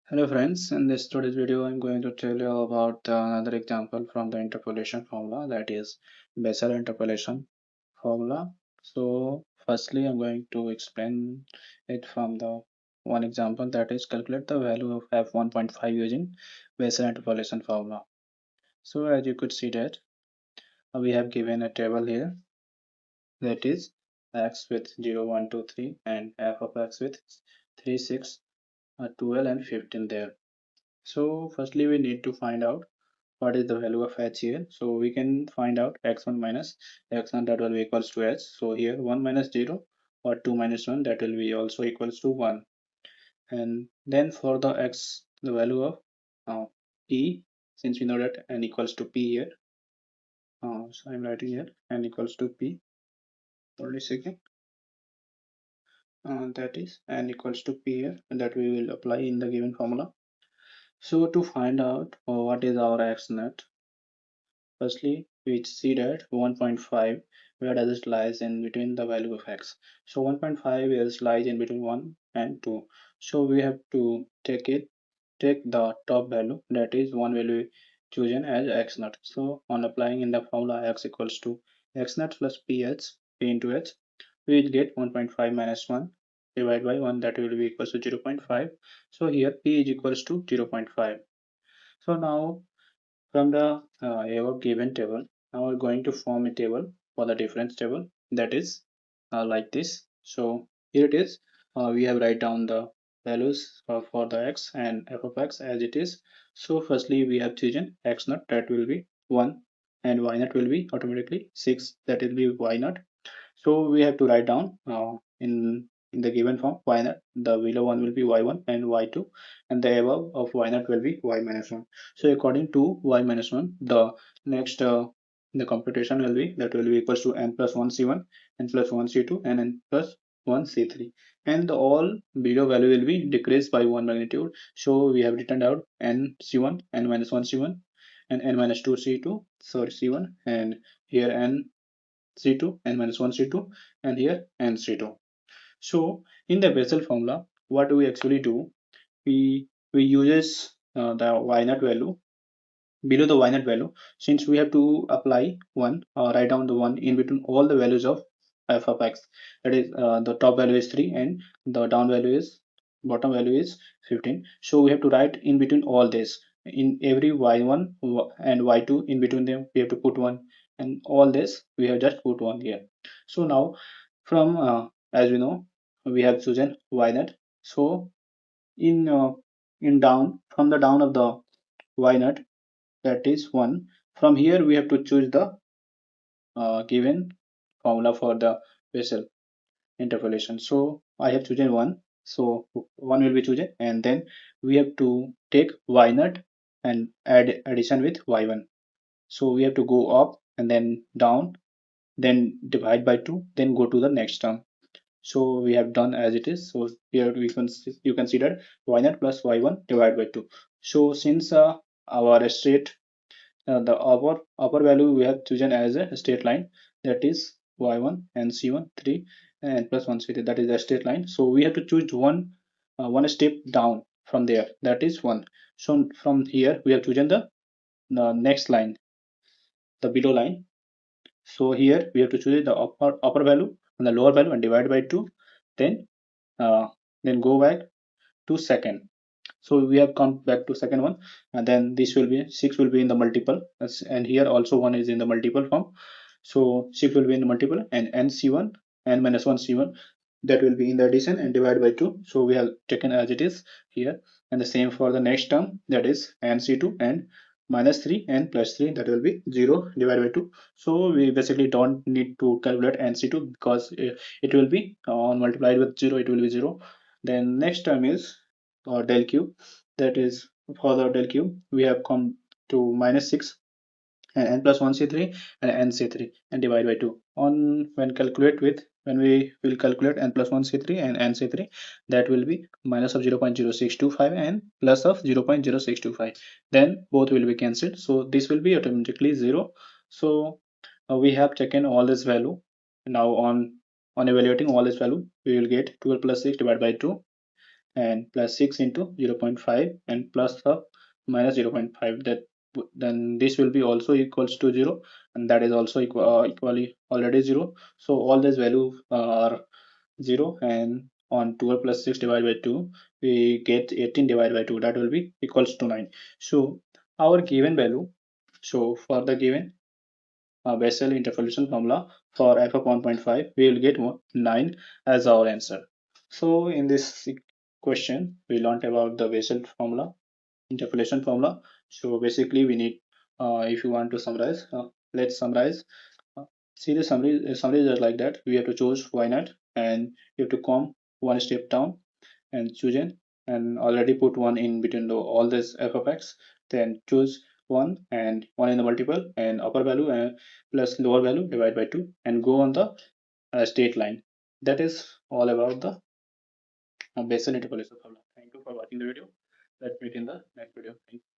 Hello friends, in this today's video I'm going to tell you about another example from the interpolation formula, that is Bessel interpolation formula. So firstly I'm going to explain it from the one example, that is calculate the value of f1.5 using Bessel interpolation formula. So as you could see that we have given a table here, that is x with 0, 1, 2, 3 and f of x with 3, 6, 12 and 15 there. So firstly we need to find out what is the value of h here. So we can find out x1 minus x1, that will be equals to h. So here 1 minus 0 or 2 minus 1, that will be also equals to 1. And then for the x, the value of p, since we know that n equals to p here, so I'm writing here n equals to p. Only second. That is n equals to p here, and that we will apply in the given formula. So to find out what is our x net, firstly, we see that 1.5, where does it lies in between the value of x. So 1.5 is lies in between 1 and 2. So we have to take the top value, that is 1 will be chosen as x naught. So on applying in the formula x equals to x naught plus p into h, we will get 1.5 minus 1 divided by 1, that will be equals to 0.5. So here p is equals to 0.5. So now from the above given table, now we're going to form a table for the difference table, that is like this. So here it is. We have write down the values for the x and f of x as it is. So firstly we have chosen x naught, that will be 1, and y naught will be automatically 6, that will be y naught. So we have to write down in the given form y naught. The below one will be y1 and y2, and the above of y naught will be y minus 1. So according to y minus 1, the next the computation will be, that will be equals to n plus 1 c1, n plus 1 c2, and n plus 1 c3, and the all below value will be decreased by one magnitude. So we have written out n c1, n minus 1 c1, and n minus 2 c2, sorry c1, and here n C2, n minus 1 C2, and here n C2. So in the Bessel formula, what do we actually do? We uses the y naught value below the y naught value, since we have to apply one, write down the one in between all the values of f of x. That is, the top value is 3 and the down value is, bottom value is 15. So we have to write in between all this. In every y1 and y2, in between them we have to put one, and all this we have just put one here. So now from as we know, we have chosen y naught. So in down, from the down of the y naught, that is 1, from here we have to choose the given formula for the Bessel interpolation. So I have chosen 1, so 1 will be chosen, and then we have to take y naught and add addition with y1. So we have to go up and then down, then divide by 2, then go to the next term. So we have done as it is. So here we can you consider y naught plus y1 divided by 2. So since our straight the upper value we have chosen as a straight line, that is y1 and c1 3 and plus 1 c3, that is a straight line. So we have to choose one step down from there, that is 1. So from here we have chosen the next line, the below line. So here we have to choose the upper value and the lower value and divide by 2, then uh, then go back to second. So we have come back to second one, and then this will be 6 will be in the multiple, and here also 1 is in the multiple form. So 6 will be in the multiple, and nc1 n minus 1 c1, that will be in the addition and divide by 2. So we have taken as it is here, and the same for the next term, that is nc2 and minus 3 and plus 3, that will be 0 divided by 2. So we basically don't need to calculate nc2 because it will be on multiplied with 0, it will be 0. Then next term is del cube, that is for the del cube we have come to minus 6 and n plus 1 c3 and n c3 and divide by 2. On when we will calculate n plus 1 c3 and n c3, that will be minus of 0.0625 and plus of 0.0625, then both will be cancelled, so this will be automatically 0. So we have taken all this value. Now on evaluating all this value, we will get 12 plus 6 divided by 2, and plus 6 into 0.5 and plus the minus 0.5, that then this will be also equals to 0, and that is also equally already 0. So all these values are 0, and on 12 plus 6 divided by 2 we get 18 divided by 2, that will be equals to 9. So our given value, so for the given Bessel interpolation formula for f of 1.5, we will get 9 as our answer. So in this question, we learned about the Bessel formula, interpolation formula. So basically, we need, if you want to summarize, let's summarize. Uh, See the summary is like that. We have to choose y naught, and you have to come one step down and choose n, and already put one in between all this f of x, then choose one and one in the multiple and upper value and plus lower value divide by 2 and go on the straight line. That is all about the Bessel interpolation formula. Thank you for watching the video. Let's meet in the next video. Thank you.